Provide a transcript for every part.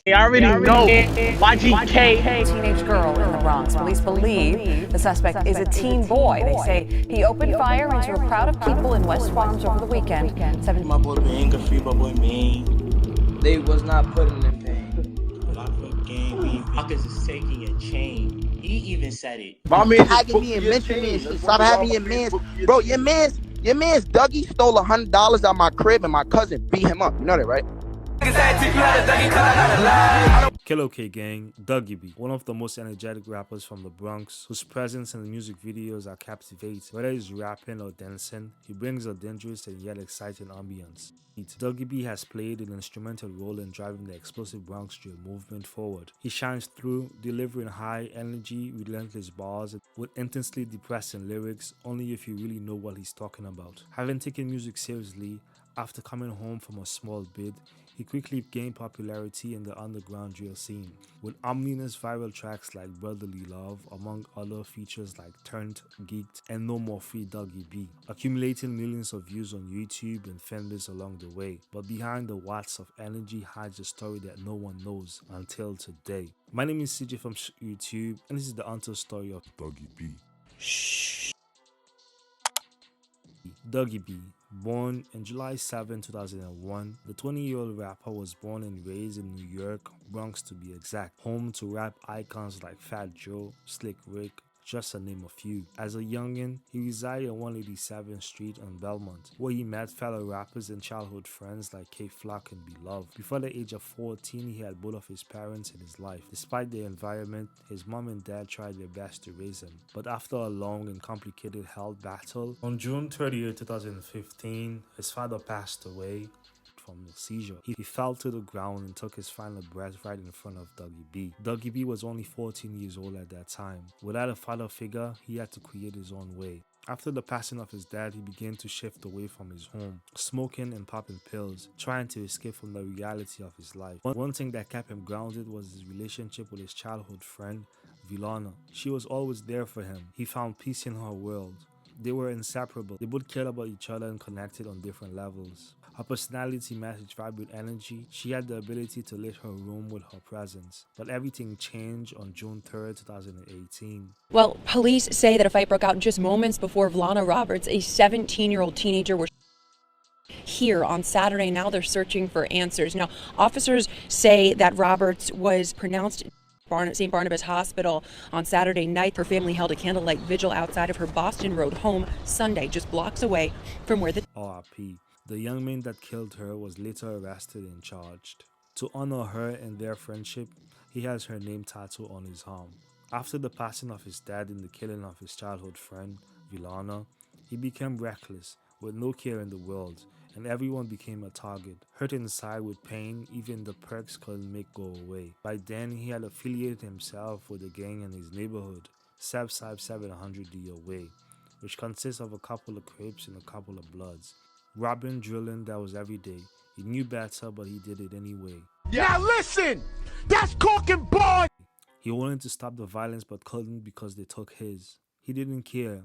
They already know YGK. Teenage girl in the Bronx. Police believe the suspect is a teen boy. They say he opened fire into a crowd of people in West Farms over the weekend. My boy being good free, my boy mean. They was not putting in pain. A lot of game, Marcus is taking your chain. He even said it. My man just Tagging booked me and your mentioning me and chain. shit. That's Stop one having thing your my man mans. booked your Bro, chain. your man's Dougie stole $100 out my crib and my cousin beat him up. You know that, right? Kilo K Gang, Dougie B, one of the most energetic rappers from the Bronx, whose presence in the music videos are captivating. Whether he's rapping or dancing, he brings a dangerous and yet exciting ambience. Dougie B has played an instrumental role in driving the explosive Bronx drill movement forward. He shines through, delivering high energy, relentless bars with intensely depressing lyrics, only if you really know what he's talking about. Having taken music seriously, after coming home from a small bid, he quickly gained popularity in the underground drill scene, with ominous viral tracks like Brotherly Love, among other features like Turned, Geeked, and No More Free Dougie B, accumulating millions of views on YouTube and fanbase along the way. But behind the watts of energy hides a story that no one knows until today. My name is CJ from YouTube, and this is the untold story of Dougie B. Dougie B. Born on July 7, 2001, the 20-year-old rapper was born and raised in New York, Bronx to be exact, home to rap icons like Fat Joe, Slick Rick, just to name a few. As a youngin', he resided on 187th Street on Belmont, where he met fellow rappers and childhood friends like K Flock and Beloved. Before the age of 14, he had both of his parents in his life. Despite the environment, his mom and dad tried their best to raise him. But after a long and complicated health battle, on June 30, 2015, his father passed away from a seizure. He fell to the ground and took his final breath right in front of Dougie B. Dougie B was only 14 years old at that time. Without a father figure, he had to create his own way. After the passing of his dad, he began to shift away from his home, smoking and popping pills, trying to escape from the reality of his life. One thing that kept him grounded was his relationship with his childhood friend, Vilana. She was always there for him. He found peace in her world. They were inseparable. They both cared about each other and connected on different levels. Her personality matched vibrant energy. She had the ability to lit her room with her presence. But everything changed on June 3rd, 2018. Well, police say that a fight broke out just moments before Vlana Roberts, a 17-year-old teenager, was here on Saturday. Now they're searching for answers. Now, officers say that Roberts was pronounced St. Barnabas Hospital on Saturday night. Her family held a candlelight vigil outside of her Boston Road home Sunday, just blocks away from where the RP. The young man that killed her was later arrested and charged. To honor her and their friendship, he has her name tattooed on his arm. After the passing of his dad and the killing of his childhood friend, Vilana, he became reckless, with no care in the world, and everyone became a target. Hurt inside with pain, even the perks couldn't make go away. By then, he had affiliated himself with a gang in his neighborhood, Southside 700D away, which consists of a couple of Crips and a couple of Bloods. Robbing, drilling, that was every day. He knew better, but he did it anyway. Now listen, that's Corking Boy. He wanted to stop the violence but couldn't because they took his. He didn't care.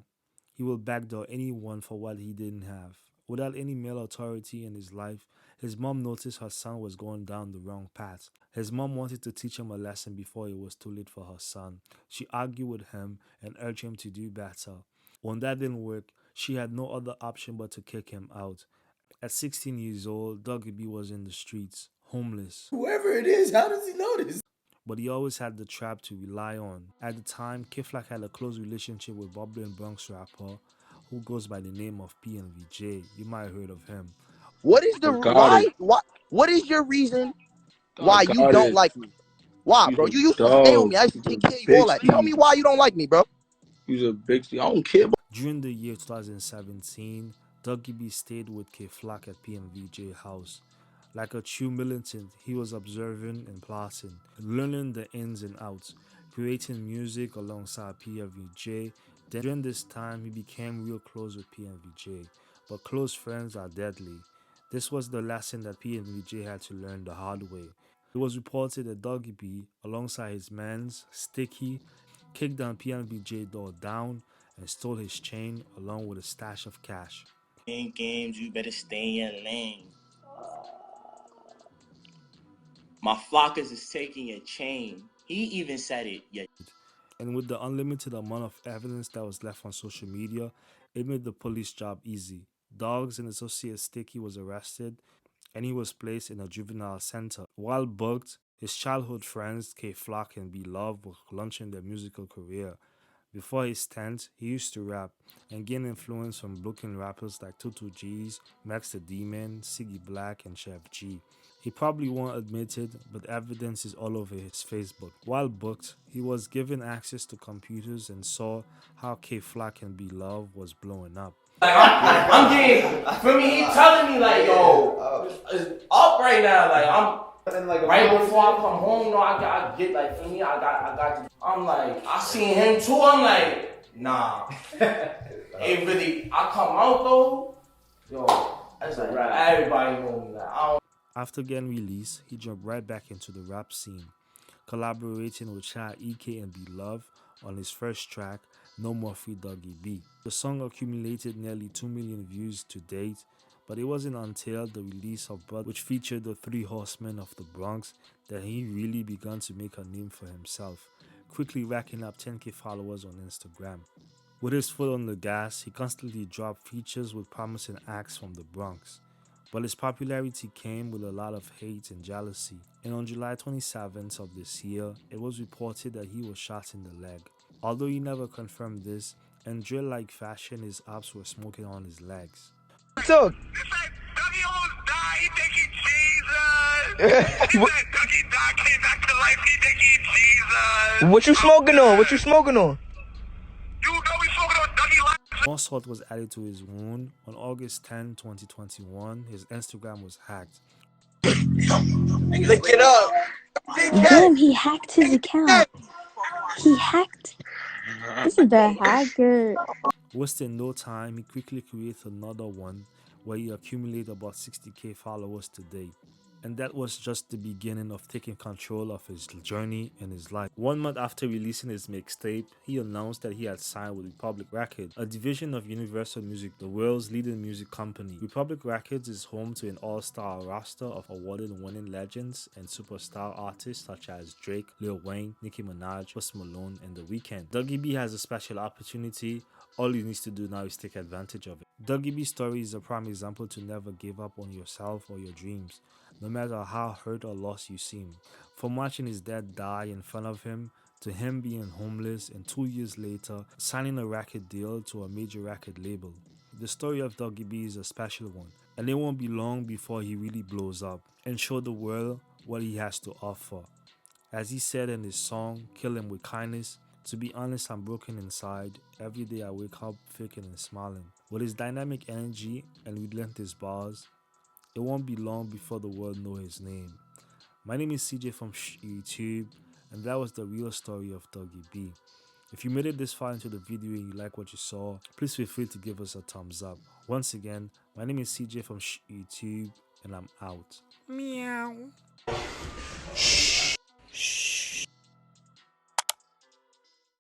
He will backdoor anyone for what he didn't have. Without any male authority in his life, his mom noticed her son was going down the wrong path. His mom wanted to teach him a lesson before it was too late for her son. She argued with him and urged him to do better. When that didn't work, she had no other option but to kick him out. At 16 years old, Dougie B was in the streets, homeless. Whoever it is, how does he know this? But he always had the trap to rely on. At the time, K-Flock had a close relationship with bubbling Bronx rapper who goes by the name of PNVJ. You might have heard of him. What is the why? What is your reason why you don't like me? Why, bro? You used to stay with me. I used to take care of you, all that. Tell me why you don't like me, bro. He's a big I don't care about. During the year 2017, Dougie B stayed with K-Flock at PNVJ house. Like a true militant, he was observing and plotting, learning the ins and outs, creating music alongside PNVJ. Then during this time, he became real close with PNVJ, but close friends are deadly. This was the lesson that PNVJ had to learn the hard way. It was reported that Dougie B, alongside his mans, Sticky, kicked down PNVJ door down and stole his chain along with a stash of cash. In games, you better stay in your lane. My flockers is taking your chain. He even said it. Yeah. And with the unlimited amount of evidence that was left on social media, it made the police job easy. Dogs and associate Sticky was arrested and he was placed in a juvenile center. While booked, his childhood friends K Flock and B Love were launching their musical career. Before his stint, he used to rap and gain influence from Brooklyn rappers like Tutu G's, Max the Demon, Siggy Black, and Chef G. He probably won't admit it, but evidence is all over his Facebook. While booked, he was given access to computers and saw how K Flock and B Love was blowing up. Like, I'm getting, for me, he telling me like, yo, it's up right now. Like, right before I come home, no, I get like, for me, I got, I'm like, I seen him too. I'm like, nah. It really, I come out though, yo, it's like, everybody know me. Like, I don't. After getting released, he jumped right back into the rap scene, collaborating with Chad EK and B Love on his first track, No More Free Dougie B. The song accumulated nearly 2 million views to date, but it wasn't until the release of Bud, which featured the Three Horsemen of the Bronx, that he really began to make a name for himself, quickly racking up 10k followers on Instagram. With his foot on the gas, he constantly dropped features with promising acts from the Bronx. But his popularity came with a lot of hate and jealousy, and on July 27th of this year, it was reported that he was shot in the leg. Although he never confirmed this, in drill-like fashion, his ops were smoking on his legs. So, Dougie almost died. He think he Jesus. He said Dougie died, came back to life. He think he Jesus. what you smoking on? What you smoking on? You know we smoking on Dougie life. More salt was added to his wound. On August 10, 2021, his Instagram was hacked. Lick it up. Damn, he hacked his account. He hacked. This is the hacker. Wasting no time, he quickly created another one where he accumulated about 60k followers today. And that was just the beginning of taking control of his journey and his life. 1 month after releasing his mixtape, he announced that he had signed with Republic Records, a division of Universal Music, the world's leading music company. Republic Records is home to an all-star roster of award-winning legends and superstar artists such as Drake, Lil Wayne, Nicki Minaj, Post Malone, and The Weeknd. Dougie B has a special opportunity. All he needs to do now is take advantage of it. Dougie B's story is a prime example to never give up on yourself or your dreams, no matter how hurt or lost you seem. From watching his dad die in front of him, to him being homeless and 2 years later, signing a record deal to a major record label. The story of Dougie B is a special one, and it won't be long before he really blows up and show the world what he has to offer. As he said in his song, Kill Him With Kindness, to be honest, I'm broken inside. Every day I wake up faking and smiling. With his dynamic energy and relentless bars, it won't be long before the world know his name. My name is CJ from YouTube, and that was the real story of Dougie B. If you made it this far into the video and you like what you saw, please feel free to give us a thumbs up. Once again, my name is CJ from YouTube, and I'm out. Meow.